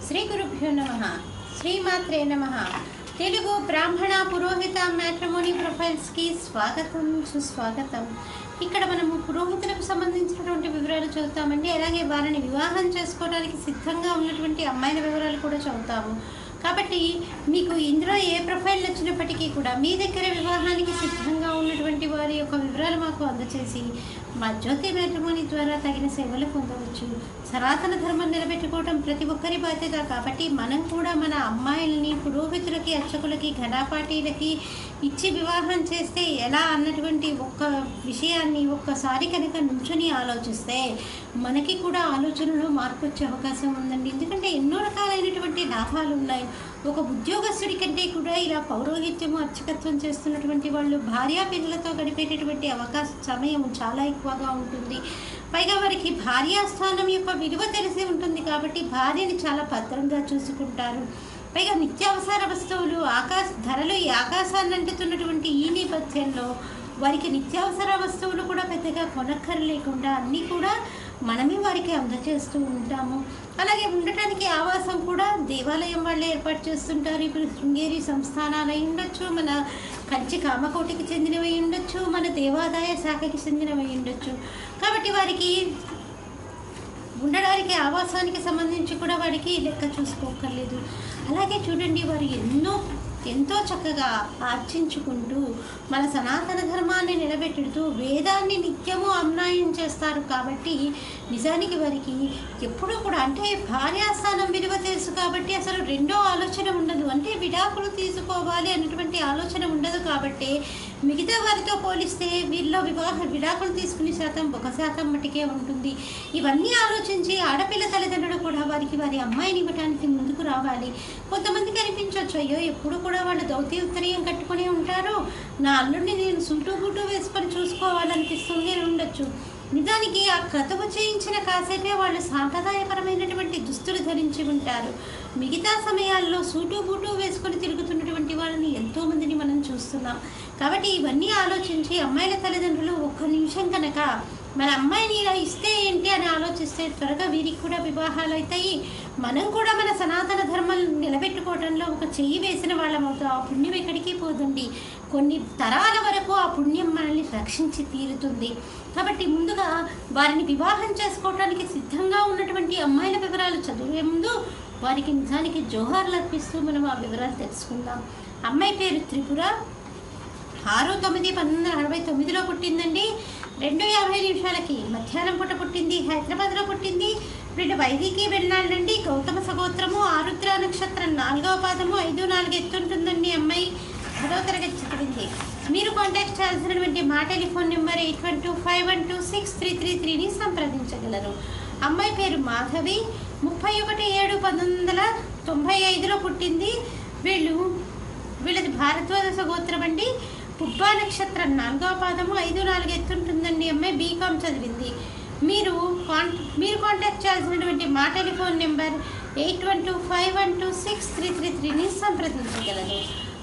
శ్రీ గురుభ్యో నమః. శ్రీమాత్రే నమః. తెలుగు బ్రాహ్మణ పురోహిత మ్యాట్రిమోనీ ప్రొఫైల్స్కి స్వాగతం, సుస్వాగతం. ఇక్కడ మనము పురోహితులకు సంబంధించినటువంటి వివరాలు చదువుతామండి. అలాగే వారిని వివాహం చేసుకోవడానికి సిద్ధంగా ఉన్నటువంటి అమ్మాయిల వివరాలు కూడా చదువుతాము. కాబట్టి మీకు ఇందులో ఏ ప్రొఫైల్ వచ్చినప్పటికీ కూడా మీ దగ్గర వివాహానికి సిద్ధంగా ఉన్నటువంటి వారి యొక్క వివరాలు మాకు అందచేసి మా జ్యోతి మ్యాట్రిమోనీ ద్వారా తగిన సేవలు పొందవచ్చు. సనాతన ధర్మం నిలబెట్టుకోవడం ప్రతి ఒక్కరి బాధ్యత. కాబట్టి మనం కూడా మన అమ్మాయిల్ని పురోహితులకి, అర్చకులకి, ఘనాపాటీలకి ఇచ్చి వివాహం చేస్తే ఎలా అన్నటువంటి ఒక్క విషయాన్ని ఒక్కసారి కనుక నుంచుని ఆలోచిస్తే మనకి కూడా ఆలోచనలో మార్పు వచ్చే అవకాశం ఉందండి. ఎందుకంటే ఎన్నో రకాలైనటువంటి లాభాలు ఉన్నాయి. ఒక ఉద్యోగస్తుడి కంటే కూడా ఇలా పౌరోహిత్యము, అర్చకత్వం చేస్తున్నటువంటి వాళ్ళు భార్యా పిల్లలతో గడిపేటటువంటి సమయం చాలా ఎక్కువగా ఉంటుంది. పైగా వారికి భార్యాస్థానం యొక్క విలువ తెలిసి ఉంటుంది. కాబట్టి భార్యని చాలా భద్రంగా చూసుకుంటారు. పైగా నిత్యావసర వస్తువులు ధరలు ఈ ఆకాశాన్ని అంటుతున్నటువంటి ఈ నేపథ్యంలో వారికి నిత్యావసర వస్తువులు కూడా పెద్దగా కొనక్కర్లేకుండా అన్నీ కూడా మనమే వారికి అందజేస్తూ ఉంటాము. అలాగే ఉండటానికి ఆవాసం కూడా దేవాలయం వాళ్ళే ఏర్పాటు చేస్తుంటారు. ఇప్పుడు శృంగేరి సంస్థానాలు అయి ఉండొచ్చు, మన కంచి కామకోటికి చెందినవి ఉండొచ్చు, మన దేవాదాయ శాఖకి చెందినవి ఉండొచ్చు. కాబట్టి వారికి ఉండడానికి ఆవాసానికి సంబంధించి కూడా వారికి లెక్క చూసుకోకర్లేదు. అలాగే చూడండి, వారు ఎంతో చక్కగా ఆర్జించుకుంటూ మన సనాతన ధర్మాన్ని నిలబెట్టుతూ వేదాన్ని నిత్యము అన్యాయం చేస్తారు. కాబట్టి నిజానికి వారికి ఎప్పుడూ కూడా అంటే భార్యాస్థానం విలువ తెలుసు కాబట్టి అసలు రెండో ఆలోచన ఉండదు. అంటే విడాకులు తీసుకోవాలి అన్నటువంటి ఆలోచన ఉండదు. కాబట్టి మిగతా వారితో పోలిస్తే వీళ్ళలో విడాకులు తీసుకునే శాతం 1% మటుకే ఉంటుంది. ఇవన్నీ ఆలోచించి ఆడపిల్ల తల్లిదండ్రులు కూడా వారి అమ్మాయిని ఇవ్వడానికి ముందుకు రావాలి. కొంతమందికి అనిపించవచ్చు, అయ్యో ఎప్పుడు కూడా వాళ్ళు దౌత్య ఉత్తరీయం కట్టుకునే ఉంటారు, నా అల్లుడిని నేను సూటు బూటు వేసుకొని చూసుకోవాలనిపిస్తుంది అని ఉండొచ్చు. నిజానికి ఆ క్రతువు చేయించిన కాసేపే వాళ్ళు సాంప్రదాయపరమైనటువంటి దుస్తులు ధరించి ఉంటారు. మిగతా సమయాల్లో సూటు బూటు వేసుకొని తిరుగుతున్నటువంటి వాళ్ళని ఎంతోమందిని మనం చూస్తున్నాం. కాబట్టి ఇవన్నీ ఆలోచించి అమ్మాయిల తల్లిదండ్రులు ఒక్క నిమిషం కనుక మన అమ్మాయిని ఇలా ఇస్తే ఏంటి అని ఆలోచిస్తే త్వరగా వీరికి కూడా వివాహాలు అవుతాయి. మనం కూడా మన సనాతన ధర్మం నిలబెట్టుకోవడంలో ఒక చెయ్యి వేసిన వాళ్ళం అవుతాం. ఆ పుణ్యం ఎక్కడికి పోతుంది, కొన్ని తరాల వరకు ఆ పుణ్యం మనల్ని రక్షించి తీరుతుంది. కాబట్టి ముందుగా వారిని వివాహం చేసుకోవడానికి సిద్ధంగా ఉన్నటువంటి అమ్మాయిల వివరాలు చదివే ముందు వారికి నిజానికి జోహార్లు అర్పిస్తూ మనం ఆ వివరాలు తెలుసుకుందాం. అమ్మాయి పేరు త్రిపుర. 6/9/1969 పుట్టిందండి. 2:50 మధ్యాహ్నం పూట పుట్టింది. హైదరాబాద్లో పుట్టింది. వీళ్ళు వైదికి వెళ్ళాలండి. గౌతమ సగోత్రము, ఆరుద్ర నక్షత్రం 4వ పాదము, 5-4 ఎత్తుంటుందండి. అమ్మాయి 10వ తరగతి చదివింది. మీరు కాంటాక్ట్ చేయాల్సినటువంటి మా టెలిఫోన్ నెంబర్ 8125126333ని సంప్రదించగలరు. అమ్మాయి పేరు మాధవి. 31/7/1995 పుట్టింది. వీళ్ళది భారద్వాజ సగోత్రం అండి. పుబ్బా నక్షత్రం 4వ పాదము, 5-4 ఎత్తుంటుందండి. అమ్మాయి బీకామ్ చదివింది. మీరు కాంటాక్ట్ చేయాల్సినటువంటి మా టెలిఫోన్ నెంబర్ 8125126333ని సంప్రదించగలరు.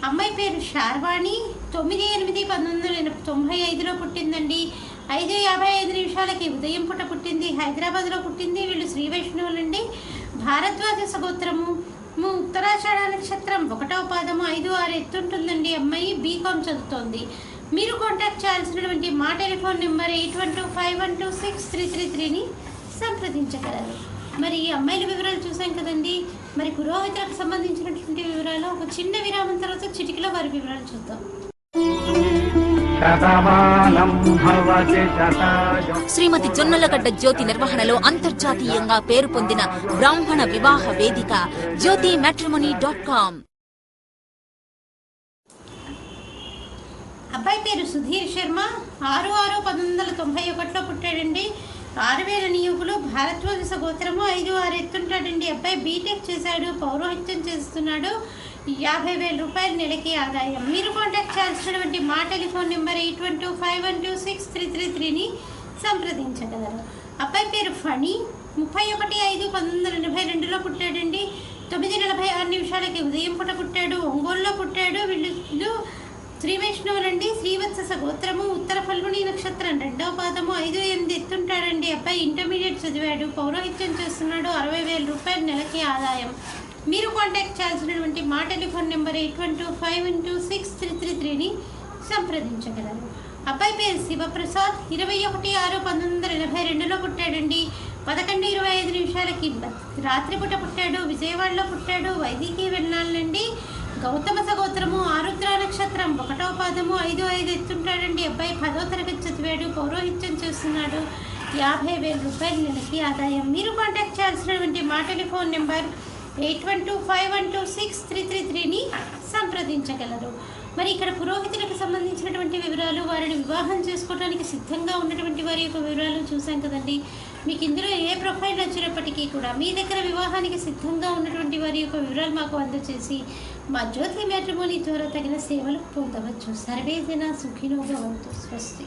అమ్మాయి పేరు శార్వాణి. 9/8/1995 పుట్టిందండి. 5:55 ఉదయం పూట పుట్టింది. హైదరాబాద్లో పుట్టింది. వీళ్ళు శ్రీ వైష్ణవులండి. భారద్వాజ సగోత్రము, ఉత్తరాషాఢ నక్షత్రం 1వ పాదము, 5-6 ఎత్తుంటుందండి. అమ్మాయి బీకామ్ చదువుతోంది. మీరు కాంటాక్ట్ చేయాల్సినటువంటి మా టెలిఫోన్ నెంబర్ 8125126333ని సంప్రదించగలరు. మరి అమ్మాయిల వివరాలు చూసాం కదండి. మరి పురోహితులకు సంబంధించినటువంటి వివరాలు ఒక చిన్న విరామం తర్వాత చిటికలో వారి వివరాలు చూద్దాం. శ్రీమతి జొన్నలగడ్డ జ్యోతి నిర్వహణలో అంతర్జాతీయంగా పేరు పొందిన బ్రాహ్మణ వివాహ వేదిక jyotimatrimony.com. అబ్బాయి పేరు సుధీర్ శర్మ. 6/6/1991 పుట్టాడండి. 6000 నియోగులు. భారద్వాజ సగోత్రము, 5-6 ఎత్తుంటాడండి. అబ్బాయి బీటెక్ చేశాడు, పౌరోహిత్యం చేస్తున్నాడు. 50,000 రూపాయలు నెలకి ఆదాయం. మీరు కాంటాక్ట్ చేయాల్సినటువంటి మా టెలిఫోన్ నెంబర్ 8125126333ని సంప్రదించగలరు. అబ్బాయి పేరు ఫణి. 31/5/1982 పుట్టాడండి. 9:46 ఉదయం పూట పుట్టాడు. ఒంగోలులో పుట్టాడు. వీళ్ళు శ్రీ వైష్ణవులండి, శ్రీవత్స గోత్రము, ఉత్తర ఫల్గుని నక్షత్రం, 2వ పాదము, 5-8 ఎత్తుంటాడండి. అబ్బాయి ఇంటర్మీడియట్ చదివాడు, పౌరోహిత్యం చేస్తున్నాడు. 60,000 రూపాయలు నెలకి ఆదాయం. మీరు కాంటాక్ట్ చేయాల్సినటువంటి మా టెలిఫోన్ నెంబర్ 8125126333ని సంప్రదించగలరు. అబ్బాయి పేరు శివప్రసాద్, 21/6/1982లో పుట్టాడండి. 11:25 రాత్రిపూట పుట్టాడు. విజయవాడలో పుట్టాడు. వైదికి వెళ్ళాలండి. గౌతమ సగోత్రము, ఆరుద్ర నక్షత్రం, 1వ పాదము, 5-5 ఎత్తుంటాడండి. అబ్బాయి 10వ తరగతి చదివాడు, పౌరోహిత్యం చేస్తున్నాడు. 50,000 రూపాయలు నెలకి ఆదాయం. మీరు కాంటాక్ట్ చేయాల్సినటువంటి మా టెలిఫోన్ నెంబర్ 8125126333ని సంప్రదించగలరు. మరి ఇక్కడ పురోహితులకు సంబంధించినటువంటి వివరాలు, వారిని వివాహం చేసుకోవడానికి సిద్ధంగా ఉన్నటువంటి వారి యొక్క వివరాలు చూసాం కదండి. మీకు ఇందులో ఏ ప్రొఫైల్ వచ్చినప్పటికీ కూడా మీ దగ్గర వివాహానికి సిద్ధంగా ఉన్నటువంటి వారి యొక్క వివరాలు మాకు అందజేసి మా జ్యోతి మ్యాట్రిమోనీ ద్వారా తగిన సేవలు పొందవచ్చు. సర్వేజన సుఖినో భవంతు. స్వస్తి.